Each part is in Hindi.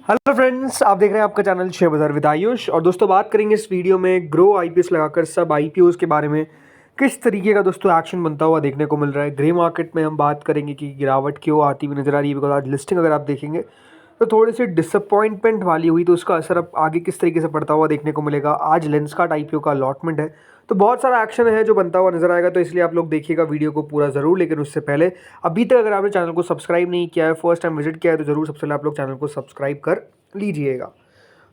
हेलो फ्रेंड्स, आप देख रहे हैं आपका चैनल शेयर बाजार विद आयुष। और दोस्तों बात करेंगे इस वीडियो में ग्रो आईपीएस लगाकर सब आईपीओस के बारे में किस तरीके का दोस्तों एक्शन बनता हुआ देखने को मिल रहा है। ग्रे मार्केट में हम बात करेंगे कि गिरावट क्यों आती हुई नजर आ रही है, बिकॉज आज लिस्टिंग अगर आप देखेंगे तो थोड़ी सी डिसअपॉइंटमेंट वाली हुई, तो उसका असर अब आगे किस तरीके से पड़ता हुआ देखने को मिलेगा। आज लेंसकार्ट आईपीओ का अलॉटमेंट है, तो बहुत सारा एक्शन है जो बनता हुआ नजर आएगा, तो इसलिए आप लोग देखिएगा वीडियो को पूरा ज़रूर। लेकिन उससे पहले अभी तक अगर आपने चैनल को सब्सक्राइब नहीं किया है, फर्स्ट टाइम विजिट किया है, तो जरूर सबसे पहले आप लोग चैनल को सब्सक्राइब कर लीजिएगा।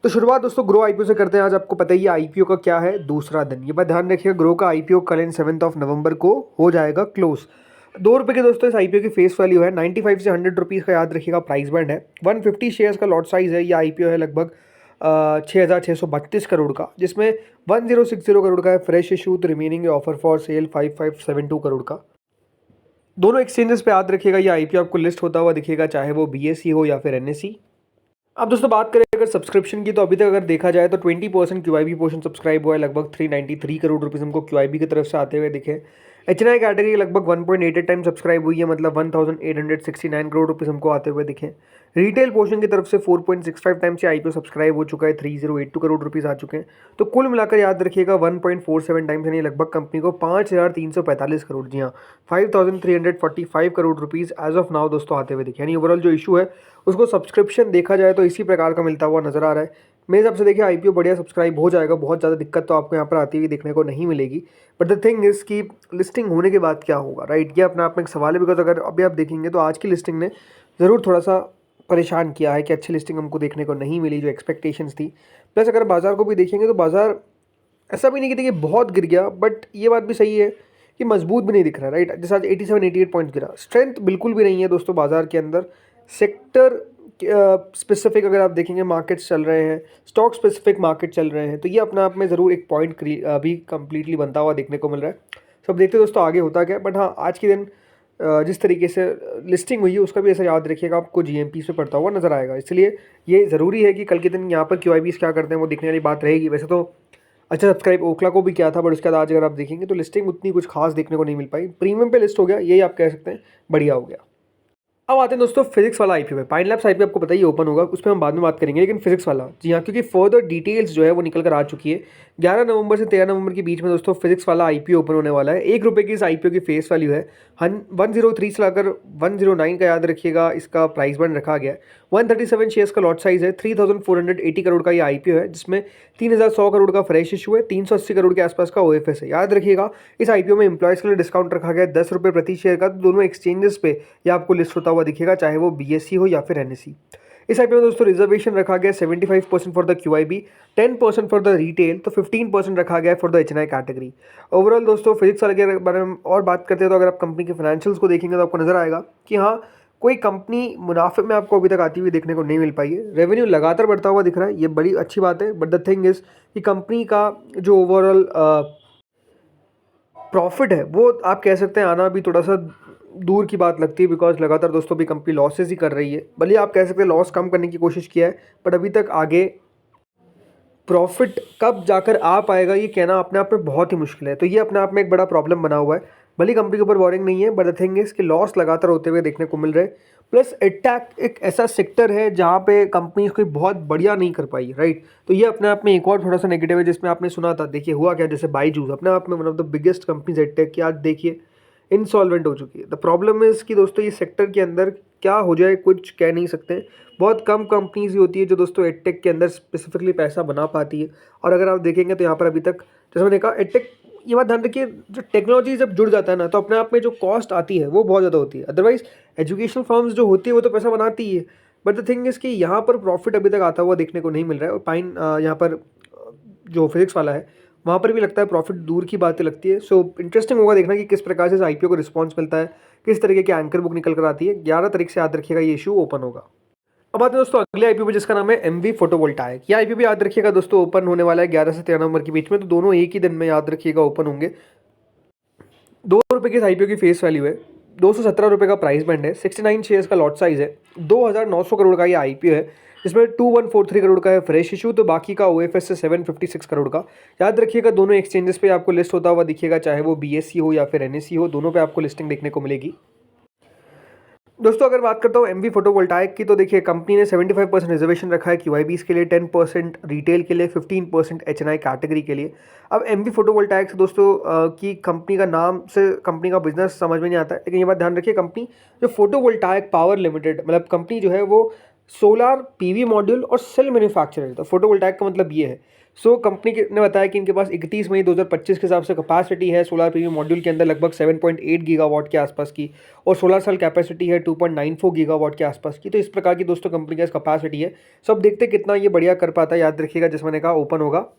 तो शुरुआत दोस्तों ग्रो आईपीओ से करते हैं। आज आपको पता ही है आईपीओ का क्या है, दूसरा दिन। ये बात ध्यान रखिएगा, ग्रो का आईपीओ कल इन 7 नवंबर को हो जाएगा क्लोज। 2 रुपये के दोस्तों इस आईपीओ की फेस वैल्यू है। 95 से 100 रुपीज़ का याद रखिएगा प्राइस बैंड है। 150 शेयर्स का लॉट साइज है। ये आईपीओ है लगभग 6,632 करोड़ का, जिसमें 1060 करोड़ का है फ्रेश इशू, तो remaining offer for sale 5572 crore का। दोनों एक्सचेंजेस पे याद रखिएगा ये आईपीओ आपको लिस्ट होता हुआ दिखेगा, चाहे वो बीएसई हो या फिर एनएसई। अब दोस्तों बात करें अगर सब्सक्रिप्शन की, तो अभी तक अगर देखा जाए तो 20% क्यूआईबी पोर्शन सब्सक्राइब हुआ है। लगभग 393 करोड़ रुपीज़ हमको क्यूआईबी की तरफ से आते हुए दिखे। एचएनआई कैटेगरी लगभग 1.88 टाइम सब्सक्राइब हुई है, मतलब 1869 करोड़ रुपीज़ हमको आते हुए दिखे। रिटेल पोर्शन की तरफ से 4.65 टाइम से आईपीओ सब्सक्राइब हो चुका है, 3082 करोड़ रुपीज़ आ चुके हैं। तो कुल मिलाकर याद रखिएगा 1.47 टाइम यानी लगभग कंपनी को 5345 करोड़, जी हाँ 5345 crore rupees as of now दोस्तों आते हुए दिखे। यानी ओवरऑल जो इशू है उसको सब्सक्रिप्शन देखा जाए तो इसी प्रकार का मिलता हुआ नजर आ रहा है। मेरे हिसाब से देखिए आईपीओ बढ़िया सब्सक्राइब हो जाएगा, बहुत ज़्यादा दिक्कत तो आपको यहाँ पर आती हुई देखने को नहीं मिलेगी। बट द थिंग इज़ कि लिस्टिंग होने के बाद क्या होगा, राइट, ये अपने आप में एक सवाल है। बिकॉज अगर अभी आप देखेंगे तो आज की लिस्टिंग ने ज़रूर थोड़ा सा परेशान किया है कि अच्छी लिस्टिंग हमको देखने को नहीं मिली जो एक्सपेक्टेशंस थी। प्लस अगर बाजार को भी देखेंगे तो बाजार ऐसा भी नहीं कि देखिए बहुत गिर गया, बट ये बात भी सही है कि मजबूत भी नहीं दिख रहा है, राइट। जैसे आज 87-88 पॉइंट्स गिरा, स्ट्रेंथ बिल्कुल भी नहीं है दोस्तों बाजार के अंदर। सेक्टर स्पेसिफिक अगर आप देखेंगे मार्केट्स चल रहे हैं, स्टॉक स्पेसिफिक मार्केट चल रहे हैं, तो ये अपने आप में ज़रूर एक पॉइंट अभी कंप्लीटली बनता हुआ देखने को मिल रहा है। सब देखते हैं दोस्तों आगे होता क्या। बट हाँ, आज के दिन जिस तरीके से लिस्टिंग हुई है उसका भी ऐसा याद रखिएगा, आपको जीएमपी पे पड़ता हुआ नजर आएगा। इसलिए ये ज़रूरी है कि कल के दिन यहाँ पर क्यूआईबीज क्या करते हैं वो देखने वाली बात रहेगी। वैसे तो अच्छा सब्सक्राइब ओखला को भी किया था, बट उसके बाद आज अगर आप देखेंगे तो लिस्टिंग उतनी कुछ खास देखने को नहीं मिल पाई। प्रीमियम पे लिस्ट हो गया, यही आप कह सकते हैं, बढ़िया हो गया। अब आते हैं दोस्तों फिजिक्स वाला आईपीओ पे। पाइन लैब्स आईपीओ आपको पता ही ओपन होगा, उस पर हम बाद में बात करेंगे, लेकिन फिजिक्स वाला, जी हाँ, क्योंकि फर्दर डिटेल्स जो है वो निकल कर आ चुकी है। 11 नवंबर से 13 नवंबर के बीच में दोस्तों फिजिक्स वाला आईपीओ ओपन होने वाला है। 1 रुपये की इस आईपीओ की फेस वैल्यू है। 103 से लाकर 109 का याद रखिएगा इसका प्राइस बैंड रखा गया है। 137 शेयर्स का लॉट साइज है। 3480 करोड़ का ये आईपीओ है, जिसमें 3100 करोड़ का फ्रेश इशू है, 380 करोड़ के आसपास का ओएफएस है। याद रखिएगा इस आईपीओ में एम्प्लॉयज़ के लिए डिस्काउंट रखा गया है 10 रुपये प्रति शेयर का। तो दोनों एक्सचेंजेस पे ये आपको लिस्ट होता हुआ दिखेगा, चाहे वो बीएसई हो या फिर एनएसई। इस आईपीओ में दोस्तों रिजर्वेशन रखा गया 75% for the QIB, 10% for the retail, तो 15% रखा गया for the HNI category. Overall दोस्तों फिजिक्स वाले के बारे में और बात करते हैं तो अगर आप कंपनी के फाइनेंशियल्स को देखेंगे तो आपको नजर आएगा कि हाँ, कोई कंपनी मुनाफे में आपको अभी तक आती हुई देखने को नहीं मिल पाई है। रेवेन्यू लगातार बढ़ता हुआ दिख रहा है, ये बड़ी अच्छी बात है। बट द थिंग इज कि कंपनी का जो ओवरऑल प्रॉफिट है वो आप कह सकते हैं आना भी थोड़ा सा दूर की बात लगती है, बिकॉज लगातार दोस्तों भी कंपनी लॉसेस ही कर रही है। भले आप कह सकते हैं लॉस कम करने की कोशिश किया है, बट अभी तक आगे प्रॉफिट कब जाकर आ पाएगा ये कहना अपने आप में बहुत ही मुश्किल है। तो ये अपने आप में एक बड़ा प्रॉब्लम बना हुआ है। भले कंपनी के ऊपर वॉरिंग नहीं है, बट द थिंग इज कि लॉस लगातार होते हुए देखने को मिल रहे हैं। प्लस एडटेक एक ऐसा सेक्टर है जहाँ पे कंपनी कोई बहुत बढ़िया नहीं कर पाई, राइट। तो ये अपने आप में एक और थोड़ा सा नेगेटिव है, जिसमें आपने सुना था, देखिए हुआ क्या, जैसे बायजूस अपने आप में one of the biggest companies edtech की, आज देखिए इंसॉल्वेंट हो चुकी है। द प्रॉब्लम इज कि दोस्तों ये सेक्टर के अंदर क्या हो जाए कुछ कह नहीं सकते। बहुत कम कंपनीज ही होती है जो दोस्तों एडटेक के अंदर स्पेसिफिकली पैसा बना पाती है। और अगर आप देखेंगे तो यहाँ पर अभी तक, जैसे मैंने कहा, एडटेक, ये बात ध्यान रखिए, जो टेक्नोलॉजी जब जुड़ जाता है ना, तो अपने आप में जो कॉस्ट आती है वो बहुत ज़्यादा होती है। अदरवाइज एजुकेशनल फर्म्स जो होती है वो तो पैसा बनाती ही है। बट द थिंग इज़ कि यहाँ पर प्रॉफिट अभी तक आता हुआ देखने को नहीं मिल रहा है। और पाइन यहाँ पर जो फिजिक्स वाला है वहाँ पर भी लगता है प्रॉफिट दूर की बातें लगती है। सो इंटरेस्टिंग होगा देखना कि किस प्रकार से इस आईपीओ को रिस्पॉन्स मिलता है, किस तरीके की एंकर बुक निकल कर आती है। 11 तारीख से याद रखिएगा ये इशू ओपन होगा। अब आते हैं दोस्तों अगले आईपीओ पे, जिसका नाम है एमवी फोटोवोल्टाइक। ये आईपीओ भी याद रखिएगा दोस्तों ओपन होने वाला है 11 से 13 नवंबर के बीच में, तो दोनों एक ही दिन में याद रखिएगा ओपन होंगे। 2 रुपये की इस आईपीओ की फेस वैल्यू है। 217 रुपये का प्राइस बैंड है। 69 शेयर्स का लॉट साइज है। 2900 करोड़ का ये आईपीओ है, जिसमें 2143 करोड़ का है फ्रेश इशू, तो बाकी का ओएफएस है 756 करोड़ का। याद रखिएगा दोनों एक्सचेंजेस पे आपको लिस्ट होता हुआ दिखेगा, चाहे वो बीएसई हो या फिर एनएसई हो, दोनों पे आपको लिस्टिंग देखने को मिलेगी। दोस्तों अगर बात करता हूँ एमवी फोटोवोल्टाइक की, तो देखिए कंपनी ने 75% रिजर्वेशन रखा है क्यूआईबीज के लिए, 10% रिटेल के लिए, 15% एचएनआई कैटेगरी के लिए। अब एमवी फोटोवोल्टाइक से दोस्तों की कंपनी का नाम से कंपनी का बिजनेस समझ में नहीं आता है, लेकिन ये बात ध्यान रखिए कंपनी जो फोटोवोल्टाइक पावर लिमिटेड, मतलब कंपनी जो है वो सोलार पीवी मॉड्यूल और सेल मैन्युफैक्चरर है। तो फोटोवोल्टाइक का मतलब ये है। कंपनी ने बताया कि इनके पास 31 मई 2025 के हिसाब से कैपेसिटी है सोलार पीवी मॉड्यूल के अंदर लगभग 7.8 गीगावाट के आसपास की, और सोलर सेल कैपेसिटी है 2.94 गीगावाट के आसपास की। तो इस प्रकार की दोस्तों कंपनी का कैपेसिटी है। अब देखते कितना ये बढ़िया कर पाता है। याद रखिएगा जैसे मैंने कहा ओपन होगा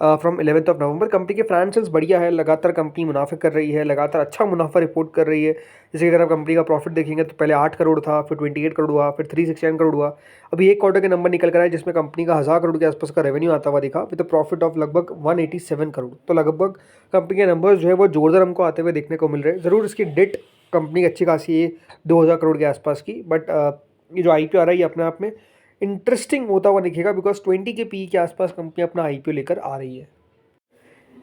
फ्रॉम 11 नवंबर। कंपनी के फाइनेंशियल्स बढ़िया है, लगातार कंपनी मुनाफे कर रही है, लगातार अच्छा मुनाफा रिपोर्ट कर रही है। जैसे कि अगर आप कंपनी का प्रॉफिट देखेंगे तो पहले 8 करोड़ था, फिर 28 करोड़ हुआ, फिर 369 करोड़ हुआ। अभी एक क्वार्टर के नंबर निकल कर आए जिसमें कंपनी का 1000 करोड़ के आसपास का रेवेन्यू आता हुआ दिखा, विद प्रॉफिट ऑफ लगभग 187 करोड़। तो लगभग कंपनी के नंबर्स जो है वो जोरदार हमको आते हुए देखने को मिल रहे हैं। ज़रूर इसकी डेट कंपनी अच्छी खासी है 2000 करोड़ के आसपास की, बट ये जो आईपीओ आ रहा है ये अपने आप में इंटरेस्टिंग होता हुआ दिखेगा, बिकॉज 20 के पी के आसपास कंपनी अपना आईपीओ लेकर आ रही है।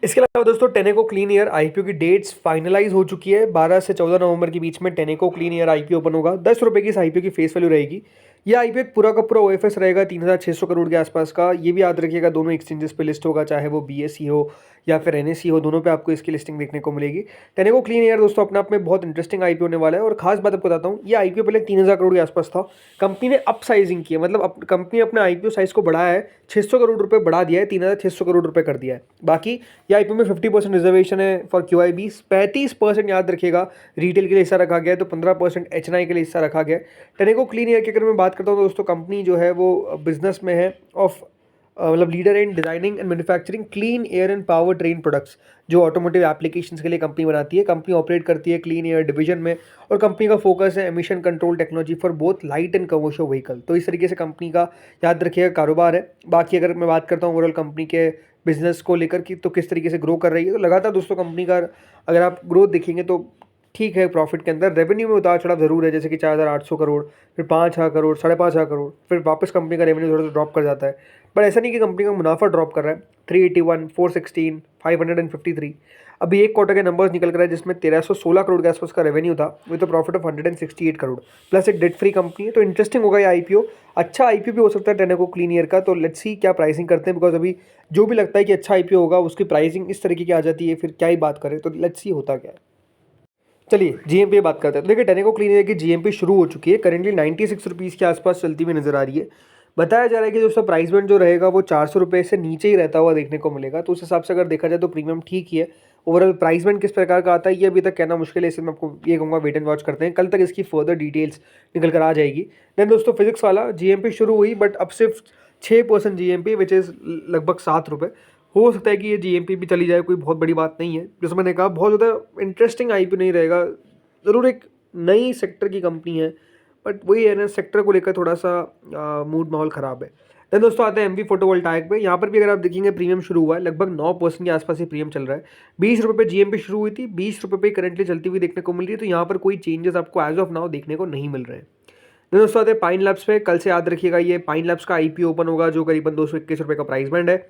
इसके अलावा दोस्तों टेनेको क्लीन एयर आईपीओ की डेट्स फाइनलाइज हो चुकी है। 12 से 14 नवंबर के बीच में Tenneco clean air IPO open होगा। 10 रुपये की इस आईपीओ की फेस वैल्यू रहेगी। ये आईपीओ एक पूरा का पूरा ओएफएस रहेगा 3600 करोड़ के आसपास का। ये भी याद रखिएगा दोनों एक्सचेंजेस पे लिस्ट होगा, चाहे वो बीएसई हो या फिर एनएसई हो, दोनों पे आपको इसकी लिस्टिंग देखने को मिलेगी। टेनेको क्लीन एयर दोस्तों अपने आप में बहुत इंटरेस्टिंग आईपीओ होने वाला है। और खास बात आपको बताता हूँ, ये आईपीओ पहले 3000 करोड़ के आसपास था। कंपनी ने अप साइजिंग की है, मतलब कंपनी अपने आईपीओ साइज को बढ़ाया है, 600 करोड़ रुपये बढ़ा दिया है, 3600 करोड़ रुपये कर दिया है। बाकी ये आईपीओ में 50% रिजर्वेशन है फॉर क्यूआईबी, 35% याद रखिएगा रिटेल के लिए हिस्सा रखा गया है, तो 15% एचएनआई के लिए हिस्सा रखा गया है। टेनेको क्लीन एयर की अगर मैं बात करता हूँ तो दोस्तों कंपनी जो है वो बिजनेस में है ऑफ मतलब leader in designing and manufacturing clean air and power train products, जो ऑटोमोटिव एप्लीकेशंस के लिए कंपनी बनाती है। कंपनी ऑपरेट करती है क्लीन एयर डिवीजन में, और कंपनी का फोकस है emission control technology for both light and commercial vehicle. तो इस तरीके से कंपनी का याद रखिएगा कारोबार है। बाकी अगर मैं बात करता हूँ ओवरऑल कंपनी के बिजनेस को लेकर कि तो किस तरीके से ग्रो कर रही है, तो लगातार दोस्तों कंपनी का अगर आप ग्रोथ देखेंगे तो ठीक है। प्रॉफिट के अंदर रेवेन्यू में उतार चढ़ाव जरूर है, जैसे कि 4800 करोड़, फिर 5000 करोड़, 5500 करोड़, फिर वापस कंपनी का रेवेन्यू थोड़ा सा ड्रॉप कर जाता है। पर ऐसा नहीं कि कंपनी का मुनाफा ड्रॉप कर रहा है। 381, 416, 553। अभी एक क्वार्टर के नंबर्स निकल कर आए जिसमें 1316 करोड़ के आसपास का रेवेन्यू था, with profit of 168 crore, plus एक डेट फ्री कंपनी है। तो इंटरेस्टिंग होगा ये आईपीओ। अच्छा आईपीओ भी हो सकता है टेनेको क्लीन एयर का। तो लेट्स सी क्या प्राइसिंग करते हैं, बिकॉज अभी जो भी लगता है कि अच्छा आईपीओ होगा उसकी प्राइसिंग इस तरीके की आ जाती है, फिर क्या ही बात करें। तो लेट्स सी होता क्या है। चलिए जीएमपी की बात करते हैं। तो देखिए टेनेको क्लीन एयर की जीएमपी शुरू हो चुकी है, करेंटली 96 रुपीज़ के आसपास चलती हुई नजर आ रही है। बताया जा रहा है कि दोस्तों प्राइस बैंड जो रहेगा वो 400 रुपये से नीचे ही रहता हुआ देखने को मिलेगा। तो उस हिसाब से अगर देखा जाए तो प्रीमियम ठीक ही है। ओवरऑल प्राइस बैंड किस प्रकार का आता है ये अभी तक कहना मुश्किल है, इसलिए मैं आपको ये कहूँगा वेट एंड वॉच करते हैं, कल तक इसकी फर्दर डिटेल्स निकल कर आ जाएगी। देन दोस्तों फिजिक्स वाला जीएमपी शुरू हुई, बट अब सिर्फ 6% जीएमपी, विच इज़ लगभग 7 रुपये। हो सकता है कि ये जीएमपी भी चली जाए, कोई बहुत बड़ी बात नहीं है। जैसे मैंने कहा बहुत ज़्यादा इंटरेस्टिंग आईपीओ नहीं रहेगा। ज़रूर एक नई सेक्टर की कंपनी है, बट वही है ना, सेक्टर को लेकर थोड़ा सा मूड माहौल ख़राब है। देन दोस्तों आते हैं एमवी फोटोवोल्टाइक पे। यहाँ पर भी अगर आप देखेंगे प्रीमियम शुरू हुआ है, लगभग 9% के आसपास ही प्रीमियम चल रहा है। 20 रुपये पे जीएमपी शुरू हुई थी, 20 रुपये पे करंटली चलती हुई देखने को मिल रही है। तो यहाँ पर कोई चेंजेस आपको एज ऑफ नाउ देखने को नहीं मिल रहे हैं। देन दोस्तों आते हैं पाइन लैब्स पे। कल से याद रखिएगा ये पाइन लैब्स का आईपीओ ओपन होगा, जो करीबन 221 रुपये का प्राइस बैंड है।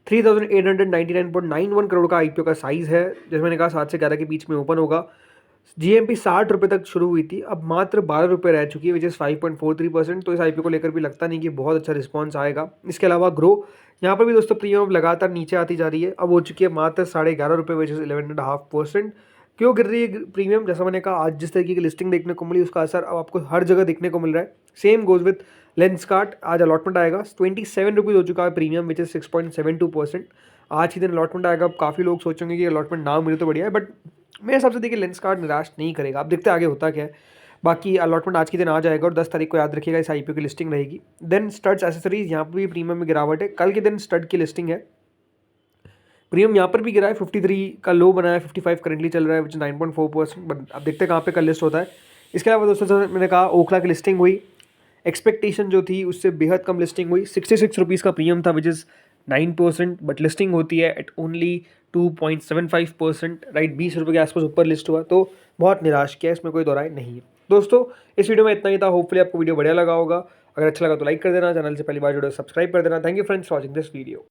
3899.91 करोड़ का आईपीओ का साइज़ है, जैसे मैंने कहा 7 से 11 के बीच में ओपन होगा। जीएमपी 60 रुपये तक शुरू हुई थी, अब मात्र 12 रुपये रह चुकी है, विच इज़ 5.43%। तो इस आईपीओ को लेकर भी लगता नहीं कि बहुत अच्छा रिस्पांस आएगा। इसके अलावा ग्रो, यहाँ पर भी दोस्तों प्रीमियम लगातार नीचे आती जा रही है, अब हो चुकी है मात्र 11.5 रुपये, विच इज़ 11.5%। क्यों गिर रही है प्रीमियम? जैसा मैंने कहा आज जिस तरीके की लिस्टिंग देखने को मिली उसका असर अब आपको हर जगह देखने को मिल रहा है। सेम गोज विथ लेंसकार्ट, आज अलॉटमेंट आएगा, 27 रुपीज़ हो चुका है प्रीमियम, विच इज़ 6.72%। आज ही दिन अलॉटमेंट आएगा। अब काफ़ी लोग सोचेंगे कि अलॉटमेंट ना मिले तो बढ़िया है, बट मेरे हिसाब से देखिए लेंसकार्ट निराश नहीं करेगा। आप देखते आगे होता क्या है। बाकी अलॉटमेंट आज के दिन आ जाएगा और 10 तारीख को याद रखिएगा इस आईपीओ की लिस्टिंग रहेगी। देन स्टड्स एसेसरीज, यहाँ पर भी प्रीमियम में गिरावट है। कल के दिन स्टड की लिस्टिंग है, प्रीमियम यहाँ पर भी गिरा है, 53 का लो बना है, 55 करंटली चल रहा है, विच 9.4%। बट अब देखते हैं कहाँ पे कल लिस्ट होता है। इसके अलावा दोस्तों मैंने कहा ओखला की लिस्टिंग हुई, एक्सपेक्टेशन जो थी उससे बेहद कम लिस्टिंग हुई। 66 रुपीज़ का प्रीमियम था, विच इज़ 9%, बट लिस्टिंग होती है एट ओनली 2.75%, राइट। 20 रुपये के आसपास ऊपर लिस्ट हुआ, तो बहुत निराश किया, इसमें कोई दो राय नहीं है। दोस्तों इस वीडियो में इतना ही था। होपफुली आपको वीडियो बढ़िया लगा होगा। अगर अच्छा लगा तो लाइक कर देना, चैनल से पहली बार जुड़े सब्सक्राइब कर देना। Thank you friends for watching this video.